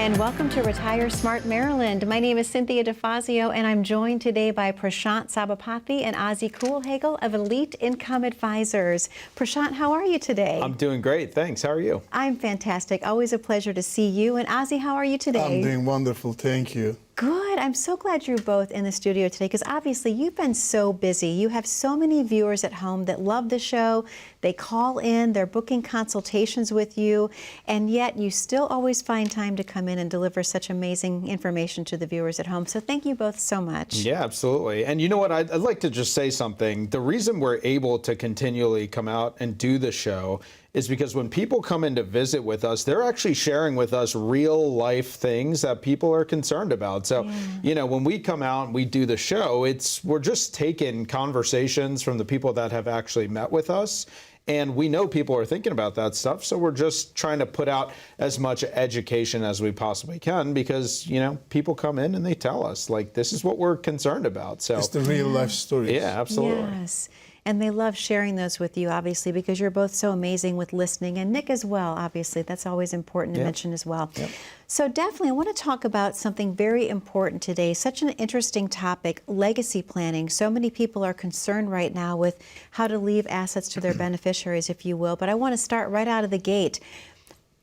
and welcome to Retire Smart Maryland. My name is Cynthia Defazio, and I'm joined today by Prashant Sabapathi and Ozer Culhagil of Elite Income Advisors. Prashant, how are you today? I'm doing great, thanks. How are you? I'm fantastic. Always a pleasure to see you. And Ozer, how are you today? I'm doing wonderful, thank you. Good. I'm so glad you're both in the studio today because obviously you've been so busy. You have so many viewers at home that love the show. They call in, they're booking consultations with you, and yet you still always find time to come in and deliver such amazing information to the viewers at home. So thank you both so much. Yeah, absolutely. And you know what? I'd like to just say something. The reason we're able to continually come out and do the show is because when people come in to visit with us, they're actually sharing with us real life things that people are concerned about. So, you know, when we come out and we do the show, we're just taking conversations from the people that have actually met with us. And we know people are thinking about that stuff, so we're just trying to put out as much education as we possibly can because, you know, people come in and they tell us, like, this is what we're concerned about. So it's the real life stories. Yeah, absolutely. Yes. And they love sharing those with you, obviously, because you're both so amazing with listening. And Nick as well, obviously. That's always important to mention as well. Yep. So definitely, I want to talk about something very important today. Such an interesting topic, legacy planning. So many people are concerned right now with how to leave assets to their beneficiaries, if you will. But I want to start right out of the gate.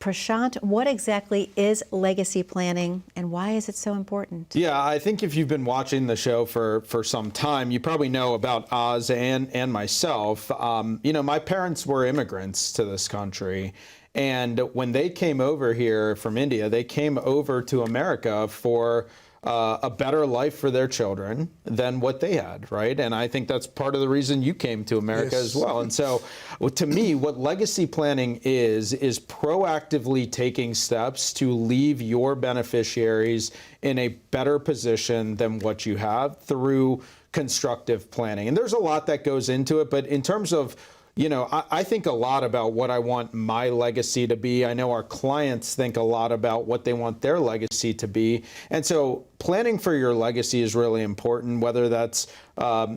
Prashant, what exactly is legacy planning and why is it so important? Yeah, I think if you've been watching the show for some time, you probably know about Oz and myself. You know, my parents were immigrants to this country. And when they came over here from India, they came over to America for a better life for their children than what they had, right? And I think that's part of the reason you came to America as well. And so to me, what legacy planning is proactively taking steps to leave your beneficiaries in a better position than what you have through constructive planning. And there's a lot that goes into it, but in terms of, you know, I think a lot about what I want my legacy to be. I know our clients think a lot about what they want their legacy to be. And so planning for your legacy is really important, whether that's,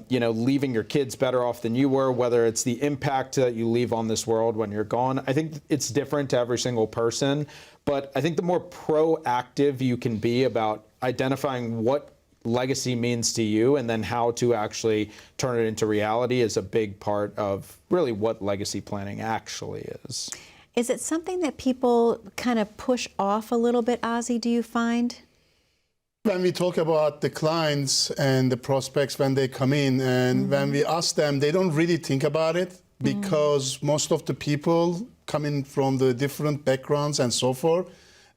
you know, leaving your kids better off than you were, whether it's the impact that you leave on this world when you're gone. I think it's different to every single person. But I think the more proactive you can be about identifying what legacy means to you and then how to actually turn it into reality is a big part of really what legacy planning actually is. Is it something that people kind of push off a little bit, Ozer, do you find? When we talk about the clients and the prospects when they come in and when we ask them, they don't really think about it because most of the people coming from the different backgrounds and so forth,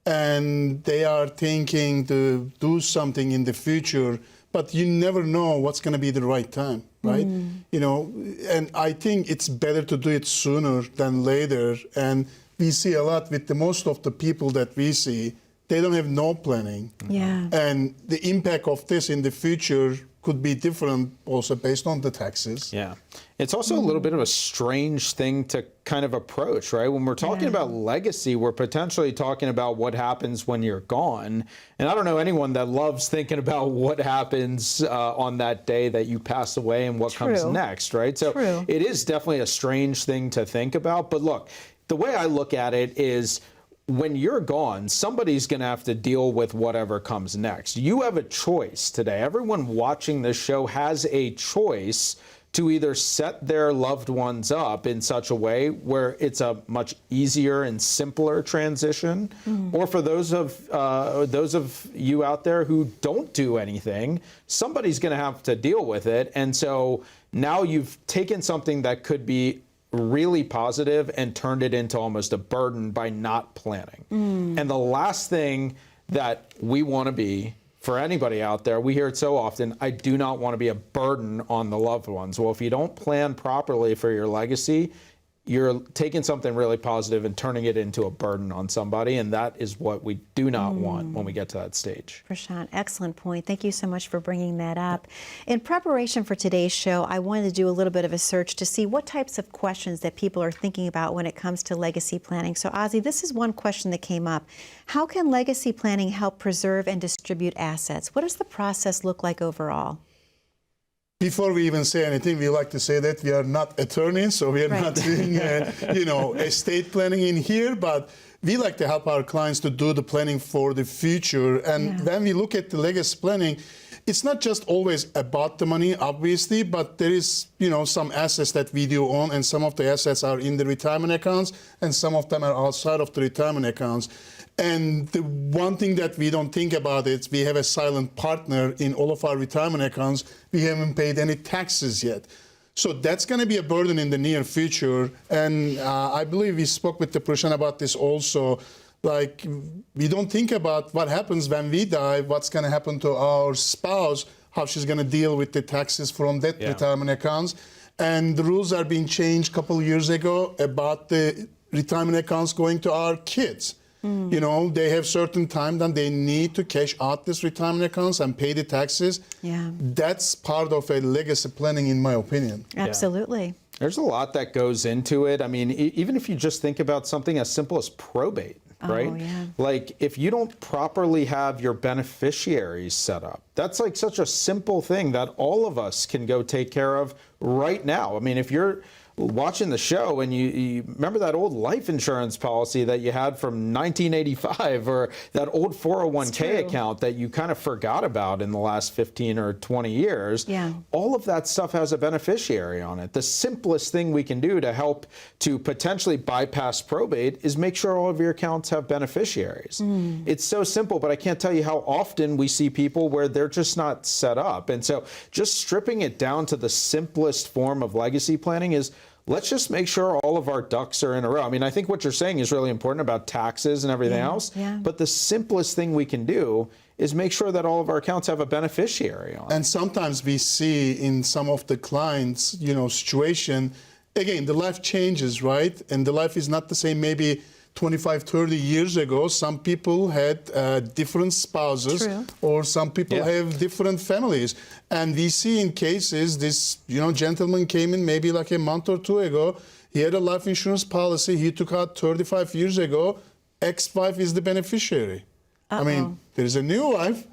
and they are thinking to do something in the future, but you never know what's going to be the right time, right? You know, and I think it's better to do it sooner than later. And we see a lot with the most of the people that we see, they don't have no planning. Yeah. And the impact of this in the future could be different also based on the taxes. Yeah. It's also a little bit of a strange thing to kind of approach, right? When we're talking about legacy, we're potentially talking about what happens when you're gone. And I don't know anyone that loves thinking about what happens on that day that you pass away and what comes next, right? So it is definitely a strange thing to think about. But look, the way I look at it is, when you're gone, somebody's going to have to deal with whatever comes next. You have a choice today. Everyone watching this show has a choice to either set their loved ones up in such a way where it's a much easier and simpler transition, or for those of you out there who don't do anything, somebody's going to have to deal with it. And so now you've taken something that could be really positive and turned it into almost a burden by not planning. And the last thing that we want to be for anybody out there, we hear it so often, I do not want to be a burden on the loved ones. Well, if you don't plan properly for your legacy, you're taking something really positive and turning it into a burden on somebody, and that is what we do not want when we get to that stage. Prashant, excellent point. Thank you so much for bringing that up. In preparation for today's show, I wanted to do a little bit of a search to see what types of questions that people are thinking about when it comes to legacy planning. So, Ozer, this is one question that came up. How can legacy planning help preserve and distribute assets? What does the process look like overall? Before we even say anything, we like to say that we are not attorneys, so we are Right. not doing, estate planning in here, but we like to help our clients to do the planning for the future. And Yeah. when we look at the legacy planning, it's not just always about the money, obviously, but there is, some assets that we do own, and some of the assets are in the retirement accounts, and some of them are outside of the retirement accounts. And the one thing that we don't think about is we have a silent partner in all of our retirement accounts. We haven't paid any taxes yet. So that's going to be a burden in the near future. And I believe we spoke with the Prashant about this also. Like, we don't think about what happens when we die, what's going to happen to our spouse, how she's going to deal with the taxes from that retirement accounts. And the rules are being changed a couple of years ago about the retirement accounts going to our kids. They have certain time that they need to cash out these retirement accounts and pay the taxes. Yeah. That's part of a legacy planning, in my opinion. Absolutely. There's a lot that goes into it. I mean, even if you just think about something as simple as probate, right? Yeah. Like, if you don't properly have your beneficiaries set up, that's like such a simple thing that all of us can go take care of right now. I mean, if you're watching the show and you remember that old life insurance policy that you had from 1985, or that old 401k account that you kind of forgot about in the last 15 or 20 years, all of that stuff has a beneficiary on it. The simplest thing we can do to help to potentially bypass probate is make sure all of your accounts have beneficiaries. It's so simple, but I can't tell you how often we see people where they're just not set up. And so just stripping it down to the simplest form of legacy planning is, let's just make sure all of our ducks are in a row. I mean, I think what you're saying is really important about taxes and everything else, but the simplest thing we can do is make sure that all of our accounts have a beneficiary on it. And sometimes we see in some of the clients, situation, again, the life changes, right? And the life is not the same maybe 25, 30 years ago. Some people had different spouses, or some people have different families. And we see in cases, this gentleman came in maybe like a month or two ago. He had a life insurance policy he took out 35 years ago. Ex-wife is the beneficiary. I mean, there is a new wife.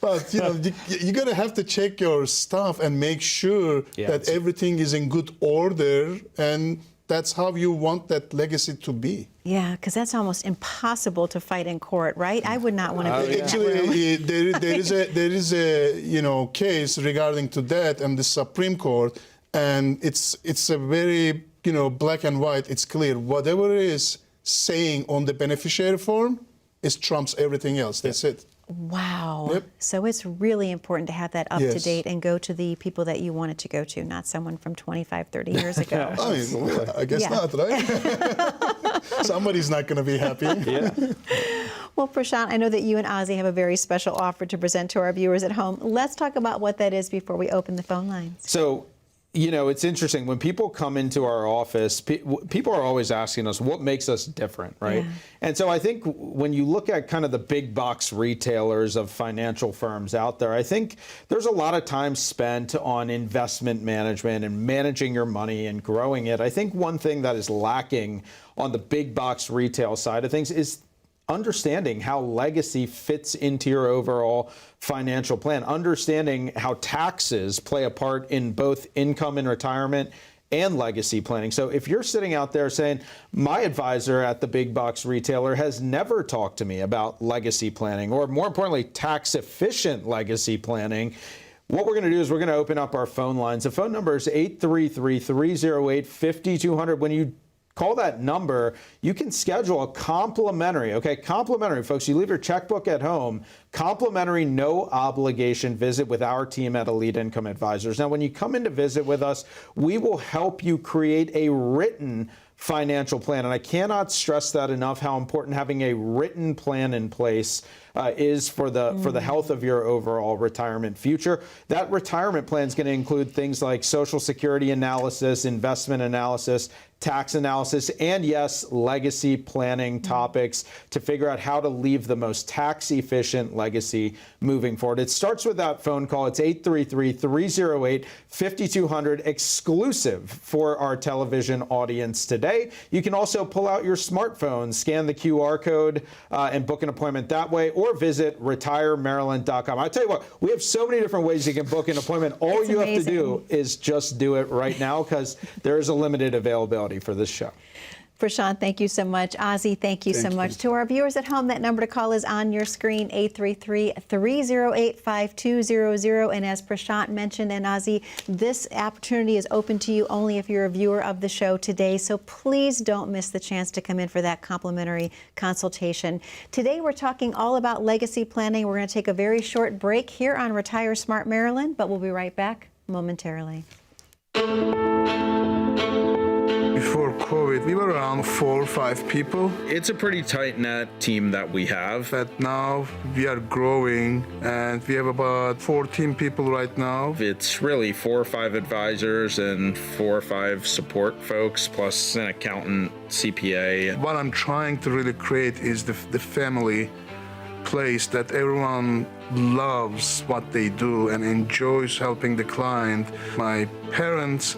But you gotta have to check your stuff and make sure that everything is in good order, and that's how you want that legacy to be. Yeah, because that's almost impossible to fight in court, right? I would not want to be in that room. Actually, there is a case regarding to that in the Supreme Court, and it's a very black and white. It's clear whatever it is saying on the beneficiary form is trumps everything else. That's it. Wow. Yep. So it's really important to have that up to date and go to the people that you want it to go to, not someone from 25, 30 years ago. I mean, I guess not, right? Somebody's not going to be happy. Well, Prashant, I know that you and Ozzy have a very special offer to present to our viewers at home. Let's talk about what that is before we open the phone lines. So, it's interesting. When people come into our office, people are always asking us, what makes us different, right? And so I think when you look at kind of the big box retailers of financial firms out there, I think there's a lot of time spent on investment management and managing your money and growing it. I think one thing that is lacking on the big box retail side of things is understanding how legacy fits into your overall financial plan, understanding how taxes play a part in both income and retirement and legacy planning. So if you're sitting out there saying, my advisor at the big box retailer has never talked to me about legacy planning, or more importantly, tax efficient legacy planning, what we're going to do is we're going to open up our phone lines. The phone number is 833-308-5200. When you call that number, you can schedule a complimentary, complimentary, folks. You leave your checkbook at home, complimentary, no obligation visit with our team at Elite Income Advisors. Now, when you come in to visit with us, we will help you create a written financial plan. And I cannot stress that enough, how important having a written plan in place is for the health of your overall retirement future. That retirement plan is going to include things like Social Security analysis, investment analysis, tax analysis, and yes, legacy planning topics to figure out how to leave the most tax efficient legacy moving forward. It starts with that phone call. It's 833-308-5200, exclusive for our television audience today. You can also pull out your smartphone, scan the QR code, and book an appointment that way, or or visit retiremaryland.com. I tell you what, we have so many different ways you can book an appointment. All you have to do is just do it right now, because there is a limited availability for this show. Prashant, thank you so much. Ozzy, thank you so much. To our viewers at home, that number to call is on your screen, 833-308-5200. And as Prashant mentioned, and Ozzy, this opportunity is open to you only if you're a viewer of the show today. So please don't miss the chance to come in for that complimentary consultation. Today, we're talking all about legacy planning. We're going to take a very short break here on Retire Smart Maryland, but we'll be right back momentarily. Before COVID, we were around 4 or 5 people. It's a pretty tight-knit team that we have. But now we are growing, and we have about 14 people right now. It's really 4 or 5 advisors and 4 or 5 support folks, plus an accountant, CPA. What I'm trying to really create is the family place that everyone loves what they do and enjoys helping the client. My parents,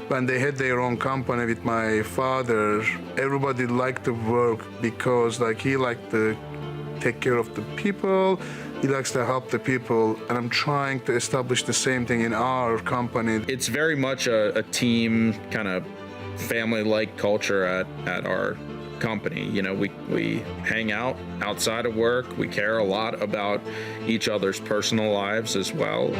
when they had their own company with my father, everybody liked to work because he liked to take care of the people, he likes to help the people, and I'm trying to establish the same thing in our company. It's very much a team, kind of family-like culture at our company. You know, we hang out outside of work, we care a lot about each other's personal lives as well.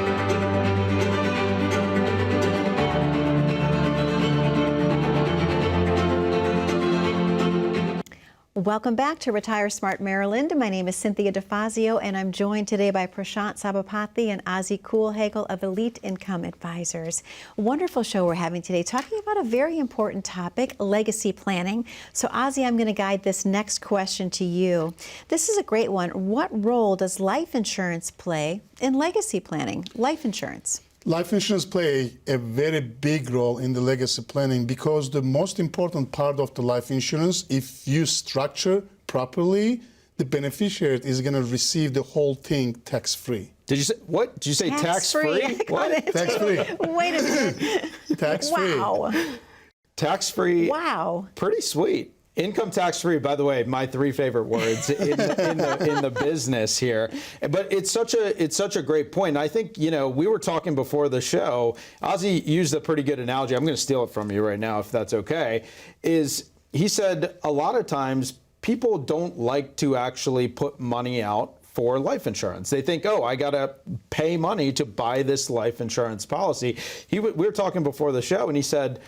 Welcome back to Retire Smart Maryland. My name is Cynthia Defazio, and I'm joined today by Prashant Sabapathi and Ozzy Culhagil of Elite Income Advisors. Wonderful show we're having today, talking about a very important topic, legacy planning. So Ozzy, I'm going to guide this next question to you. This is a great one. What role does life insurance play in legacy planning? Life insurance. Life insurance play a very big role in the legacy planning, because the most important part of the life insurance, if you structure properly, the beneficiary is going to receive the whole thing tax-free. Did you say what? Did you say tax-free? What? Tax-free. Wait a minute. Tax-free. Wow. Tax-free. Wow. Pretty sweet. Income tax-free, by the way, my 3 favorite words in the business here. But it's such a great point. I think, you know, we were talking before the show. Ozzy used a pretty good analogy. I'm going to steal it from you right now, if that's okay. He said a lot of times people don't like to actually put money out for life insurance. They think, oh, I got to pay money to buy this life insurance policy. We were talking before the show, and he said,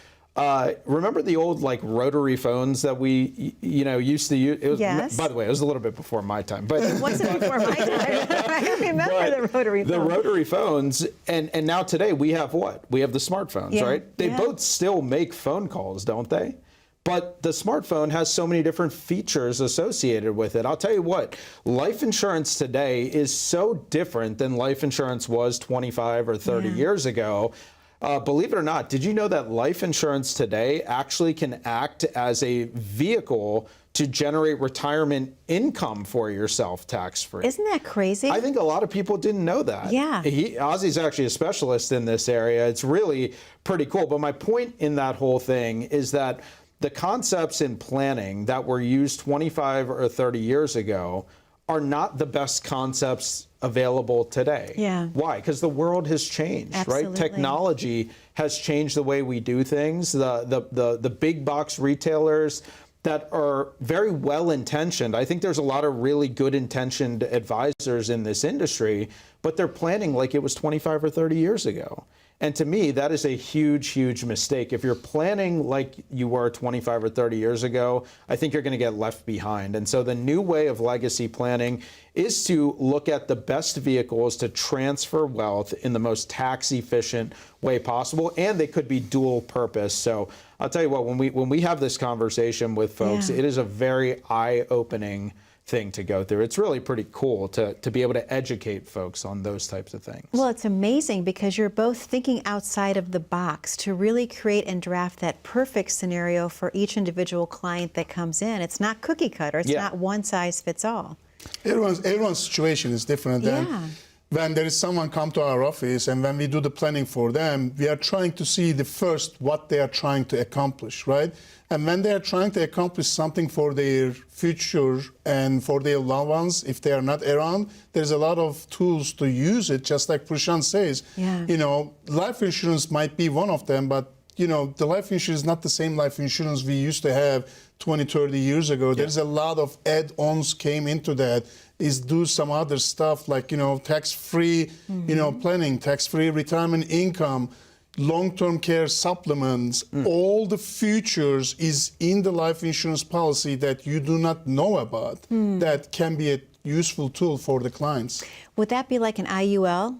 remember the old rotary phones that we used to use? It was, yes. By the way, it was a little bit before my time. But It wasn't before my time. I remember the rotary phone. The rotary phones, and now today we have what? We have the smartphones, right? They both still make phone calls, don't they? But the smartphone has so many different features associated with it. I'll tell you what, life insurance today is so different than life insurance was 25 or 30 years ago. Believe it or not, did you know that life insurance today actually can act as a vehicle to generate retirement income for yourself tax-free? Isn't that crazy? I think a lot of people didn't know that. Yeah. Ozzy's actually a specialist in this area. It's really pretty cool. But my point in that whole thing is that the concepts in planning that were used 25 or 30 years ago are not the best concepts available today. Yeah. Why? Because the world has changed, Absolutely. right? Technology has changed the way we do things. The big box retailers that are very well intentioned. I think there's a lot of really good intentioned advisors in this industry, but they're planning like it was 25 or 30 years ago. And to me, that is a huge, huge mistake. If you're planning like you were 25 or 30 years ago, I think you're going to get left behind. And so the new way of legacy planning is to look at the best vehicles to transfer wealth in the most tax efficient way possible. And they could be dual purpose. So I'll tell you what, when we have this conversation with folks, it is a very eye-opening thing to go through. It's really pretty cool to be able to educate folks on those types of things. Well, it's amazing because you're both thinking outside of the box to really create and draft that perfect scenario for each individual client that comes in. It's not cookie cutter. It's not one size fits all. Everyone's situation is different. Yeah. And when there is someone come to our office and when we do the planning for them, we are trying to see the first what they are trying to accomplish, right? And when they are trying to accomplish something for their future and for their loved ones, if they are not around, there's a lot of tools to use it, just like Prashant says. Yeah. You know, life insurance might be one of them, but you know, the life insurance is not the same life insurance we used to have 20, 30 years ago. There's a lot of add-ons came into that. Is do some other stuff like, you know, tax-free, you know, planning, tax-free retirement income, long-term care supplements, all the features is in the life insurance policy that you do not know about that can be a useful tool for the clients. Would that be like an IUL?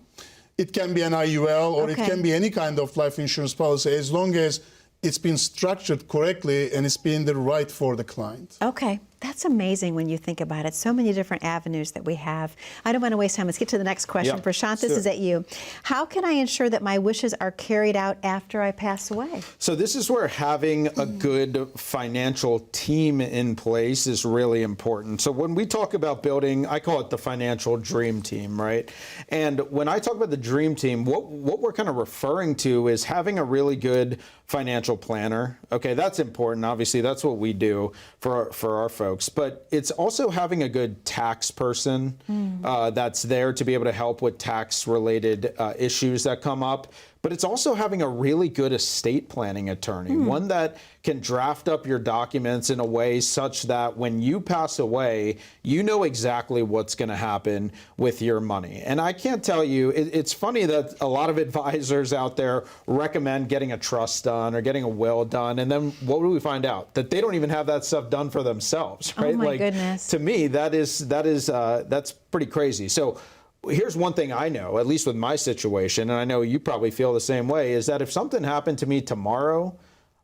It can be an IUL or it Okay. can be any kind of life insurance policy as long as it's been structured correctly and it's been the right for the client. Okay, that's amazing when you think about it. So many different avenues that we have. I don't want to waste time. Let's get to the next question. Yeah, Prashant, this sure. is at you. How can I ensure that my wishes are carried out after I pass away? So this is where having a good financial team in place is really important. So when we talk about building, I call it the financial dream team, right? And when I talk about the dream team, what we're kind of referring to is having a really good financial planner. Okay, that's important. Obviously, that's what we do for our folks. But it's also having a good tax person that's there to be able to help with tax-related issues that come up. But it's also having a really good estate planning attorney, one that can draft up your documents in a way such that when you pass away, you know exactly what's going to happen with your money. And I can't tell you, it's funny that a lot of advisors out there recommend getting a trust done or getting a will done. And then what do we find out? That they don't even have that stuff done for themselves, right? Oh my goodness. To me, that's pretty crazy. So here's one thing I know, at least with my situation, and I know you probably feel the same way, is that if something happened to me tomorrow,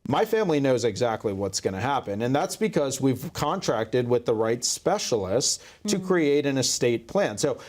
my family knows exactly what's going to happen. And that's because we've contracted with the right specialists to create an estate plan. So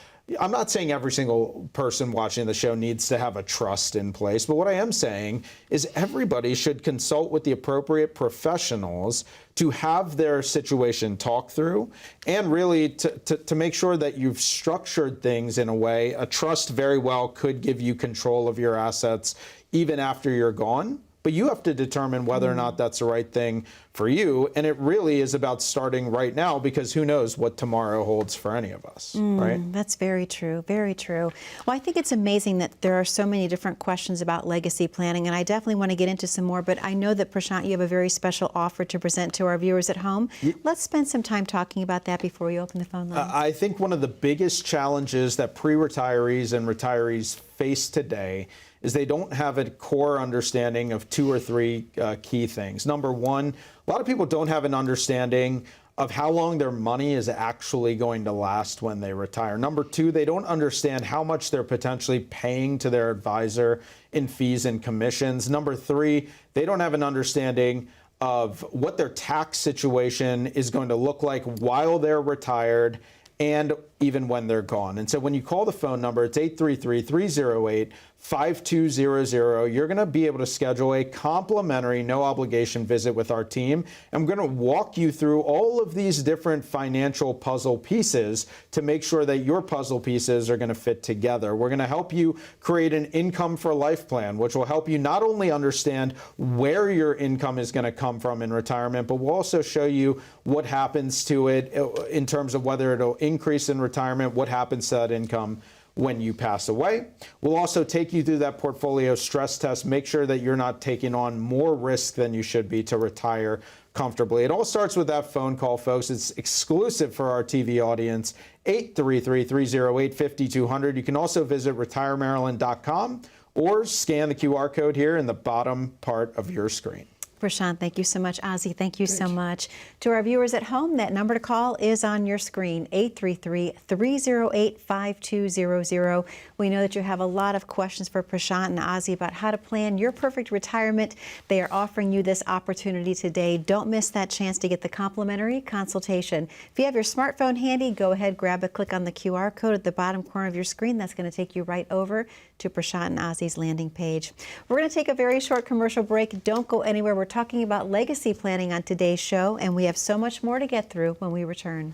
I'm not saying every single person watching the show needs to have a trust in place, but what I am saying is everybody should consult with the appropriate professionals to have their situation talked through and really to make sure that you've structured things in a way. A trust very well could give you control of your assets even after you're gone. But you have to determine whether or not that's the right thing for you. And it really is about starting right now, because who knows what tomorrow holds for any of us, right? That's very true, very true. Well, I think it's amazing that there are so many different questions about legacy planning, and I definitely want to get into some more, but I know that, Prashant, you have a very special offer to present to our viewers at home. Let's spend some time talking about that before we open the phone lines. I think one of the biggest challenges that pre-retirees and retirees face today is they don't have a core understanding of two or three key things. Number one, a lot of people don't have an understanding of how long their money is actually going to last when they retire. Number two, they don't understand how much they're potentially paying to their advisor in fees and commissions. Number three, they don't have an understanding of what their tax situation is going to look like while they're retired and even when they're gone. And so when you call the phone number, it's 833-308-5200. You're going to be able to schedule a complimentary, no obligation visit with our team. I'm going to walk you through all of these different financial puzzle pieces to make sure that your puzzle pieces are going to fit together. We're going to help you create an income for life plan, which will help you not only understand where your income is going to come from in retirement, but we'll also show you what happens to it in terms of whether it'll increase in retirement, what happens to that income when you pass away. We'll also take you through that portfolio stress test, make sure that you're not taking on more risk than you should be to retire comfortably. It all starts with that phone call, folks. It's exclusive for our TV audience, 833-308-5200. You can also visit retiremaryland.com or scan the QR code here in the bottom part of your screen. Prashant, thank you so much. Ozzy, thank you so much. To our viewers at home, that number to call is on your screen, 833-308-5200. We know that you have a lot of questions for Prashant and Ozzy about how to plan your perfect retirement. They are offering you this opportunity today. Don't miss that chance to get the complimentary consultation. If you have your smartphone handy, go ahead, grab a click on the QR code at the bottom corner of your screen. That's going to take you right over to Prashant and Ozzy's landing page. We're going to take a very short commercial break. Don't go anywhere. We're talking about legacy planning on today's show, and we have so much more to get through when we return.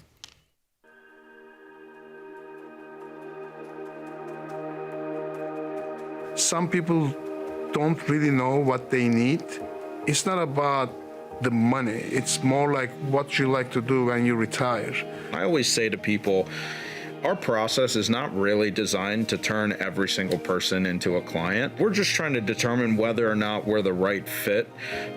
some people don't really know what they need. It's not about the money. It's more like what you like to do when you retire. I always say to people, our process is not really designed to turn every single person into a client. We're just trying to determine whether or not we're the right fit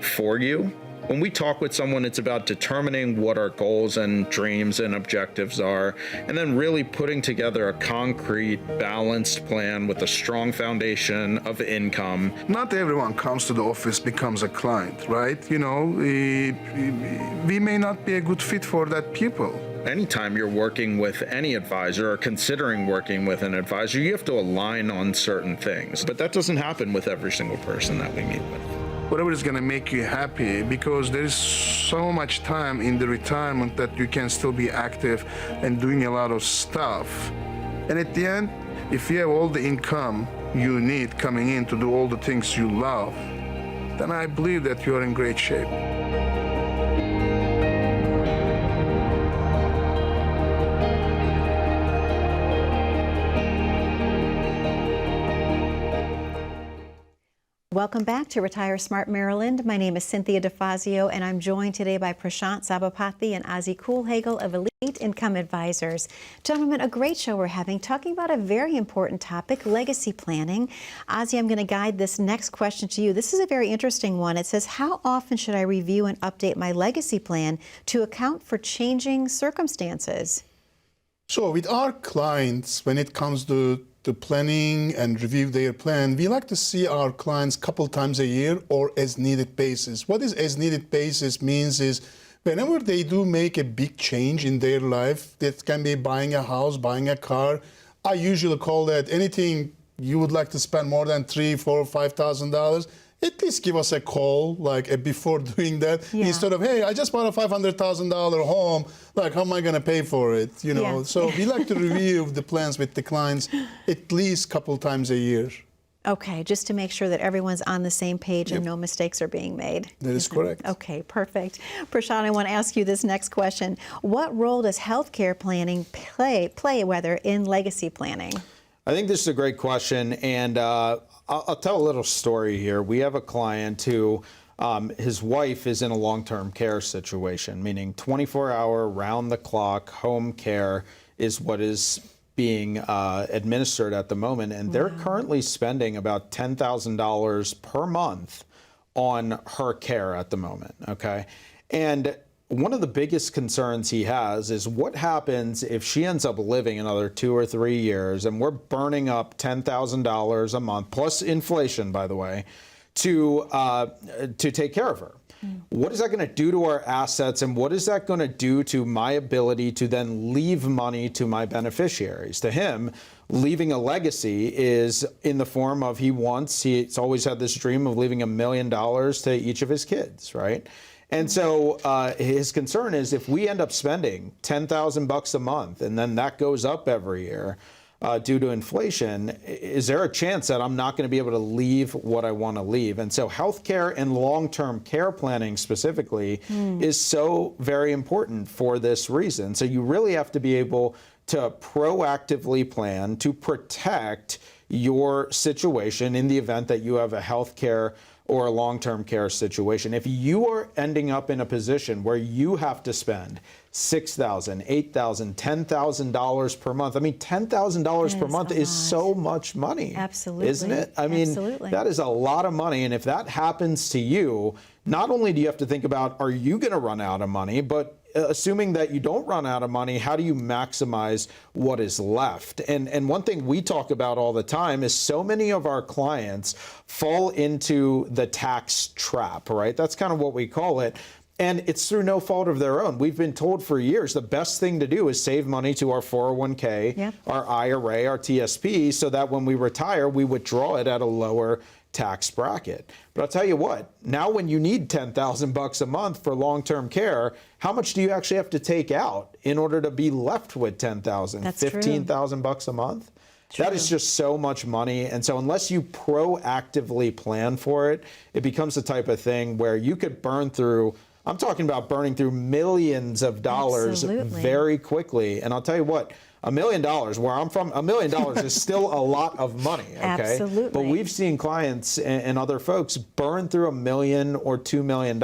for you. When we talk with someone, it's about determining what our goals and dreams and objectives are, and then really putting together a concrete, balanced plan with a strong foundation of income. Not everyone comes to the office becomes a client, right? You know, we may not be a good fit for that people. Anytime you're working with any advisor or considering working with an advisor, you have to align on certain things. But that doesn't happen with every single person that we meet with. Whatever is going to make you happy, because there is so much time in the retirement that you can still be active and doing a lot of stuff. And at the end, if you have all the income you need coming in to do all the things you love, then I believe that you are in great shape. Welcome back to Retire Smart Maryland. My name is Cynthia Defazio, and I'm joined today by Prashant, Sabapathi, and Ozer Culhagil of Elite Income Advisors. Gentlemen, a great show we're having, talking about a very important topic, legacy planning. Ozer, I'm going to guide this next question to you. This is a very interesting one. It says, how often should I review and update my legacy plan to account for changing circumstances? So with our clients, when it comes to the planning and review their plan, we like to see our clients a couple times a year or as needed basis. What is as needed basis means is whenever they do make a big change in their life, that can be buying a house, buying a car. I usually call that anything you would like to spend more than $3,000, $4,000, $5,000. At least give us a call, like before doing that, instead of, hey, I just bought a $500,000 home. Like, how am I going to pay for it? You know. Yeah. So we like to review the plans with the clients at least a couple times a year. Okay, just to make sure that everyone's on the same page and no mistakes are being made. That is correct. Okay, perfect. Prashant, I want to ask you this next question. What role does healthcare planning play whether in legacy planning? I think this is a great question, and I'll tell a little story here. We have a client who his wife is in a long-term care situation, meaning 24-hour, round-the-clock home care is what is being administered at the moment, and they're currently spending about $10,000 per month on her care at the moment, okay? And one of the biggest concerns he has is what happens if she ends up living another 2 or 3 years and we're burning up $10,000 a month, plus inflation, by the way, to take care of her. What is that going to do to our assets, and what is that going to do to my ability to then leave money to my beneficiaries? To him, leaving a legacy is in the form of he's always had this dream of leaving $1 million to each of his kids, right? And so his concern is if we end up spending $10,000 a month and then that goes up every year due to inflation, is there a chance that I'm not going to be able to leave what I want to leave? And so healthcare and long-term care planning specifically is so very important for this reason. So you really have to be able to proactively plan to protect your situation in the event that you have a healthcare or a long-term care situation. If you are ending up in a position where you have to spend $6,000, $8,000, $10,000 per month, I mean, $10,000 per month is so much money. Absolutely. Isn't it? I mean, that is a lot of money. And if that happens to you, not only do you have to think about, are you going to run out of money, but assuming that you don't run out of money, how do you maximize what is left? And one thing we talk about all the time is so many of our clients fall into the tax trap, right? That's kind of what we call it. And it's through no fault of their own. We've been told for years the best thing to do is save money to our 401k, our IRA, our TSP, so that when we retire, we withdraw it at a lower tax bracket. But I'll tell you what, now when you need $10,000 a month for long-term care, how much do you actually have to take out in order to be left with $10,000? $15,000 a month? True. That is just so much money. And so unless you proactively plan for it, it becomes the type of thing where you could burn through I'm talking about burning through millions of dollars Absolutely. very quickly. And I'll tell you what, $1 million, where I'm from, $1 million is still a lot of money. Okay? Absolutely. But we've seen clients and other folks burn through $1 million or $2 million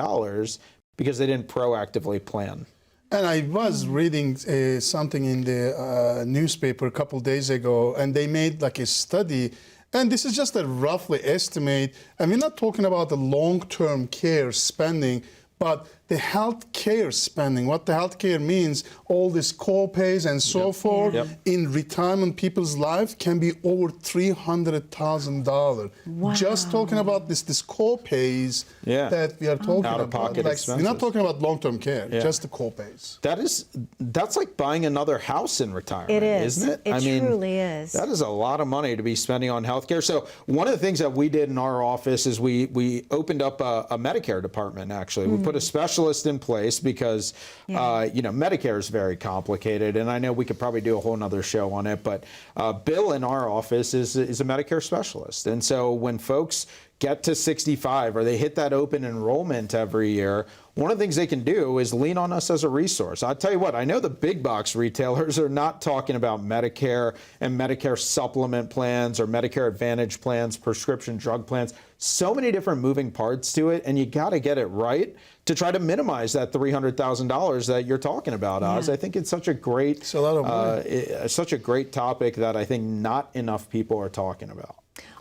because they didn't proactively plan. And I was reading something in the newspaper a couple days ago, and they made like a study. And this is just a roughly estimate. And we're not talking about the long-term care spending, but the health care spending. What the health care means, all these co-pays and so forth, in retirement people's life can be over $300,000. Wow. Just talking about this co-pays that we are talking about. Out-of-pocket expenses. We're not talking about long-term care, just the co-pays. That's like buying another house in retirement, It is. isn't it? It truly is. That is a lot of money to be spending on healthcare. So one of the things that we did in our office is we opened up a Medicare department. Actually, we put a specialist in place because Medicare is very complicated, and I know we could probably do a whole nother show on it. But Bill in our office is a Medicare specialist, and so when folks get to 65 or they hit that open enrollment every year, one of the things they can do is lean on us as a resource. I'll tell you what, I know the big box retailers are not talking about Medicare and Medicare supplement plans or Medicare Advantage plans, prescription drug plans, so many different moving parts to it, and you got to get it right to try to minimize that $300,000 that you're talking about, Oz. I think it's such a great, It's a lot of money. such a great topic that I think not enough people are talking about.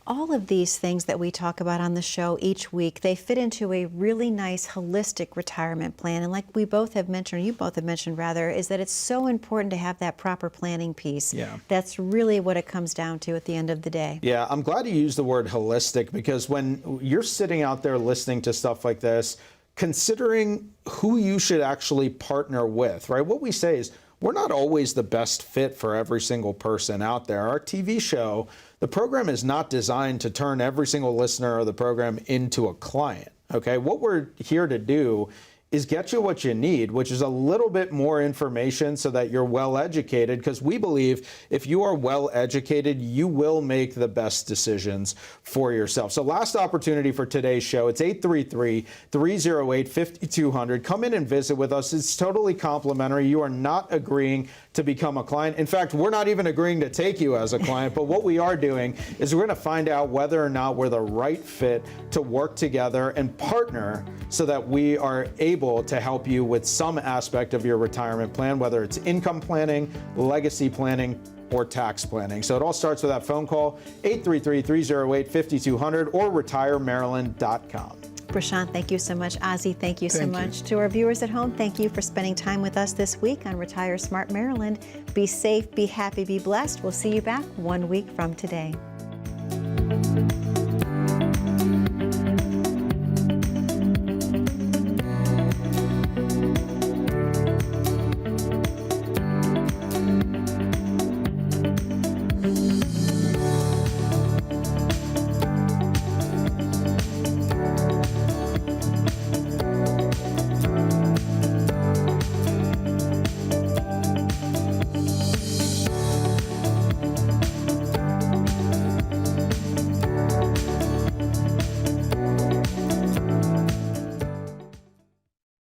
All of these things that we talk about on the show each week, they fit into a really nice holistic retirement plan. And like we both have mentioned, or you both have mentioned rather, is that it's so important to have that proper planning piece. Yeah. That's really what it comes down to at the end of the day. Yeah, I'm glad you used the word holistic, because when you're sitting out there listening to stuff like this, considering who you should actually partner with, right? What we say is we're not always the best fit for every single person out there. Our TV show, the program is not designed to turn every single listener of the program into a client, okay? What we're here to do is get you what you need, which is a little bit more information so that you're well educated, because we believe if you are well educated, you will make the best decisions for yourself. So last opportunity for today's show, it's 833-308-5200. Come in and visit with us. It's totally complimentary. You are not agreeing to become a client. In fact, we're not even agreeing to take you as a client, but what we are doing is we're going to find out whether or not we're the right fit to work together and partner so that we are able to help you with some aspect of your retirement plan, whether it's income planning, legacy planning, or tax planning. So it all starts with that phone call, 833-308-5200 or retiremaryland.com. Prashant, thank you so much. Ozzy, thank you so much. To our viewers at home, thank you for spending time with us this week on Retire Smart Maryland. Be safe, be happy, be blessed. We'll see you back 1 week from today.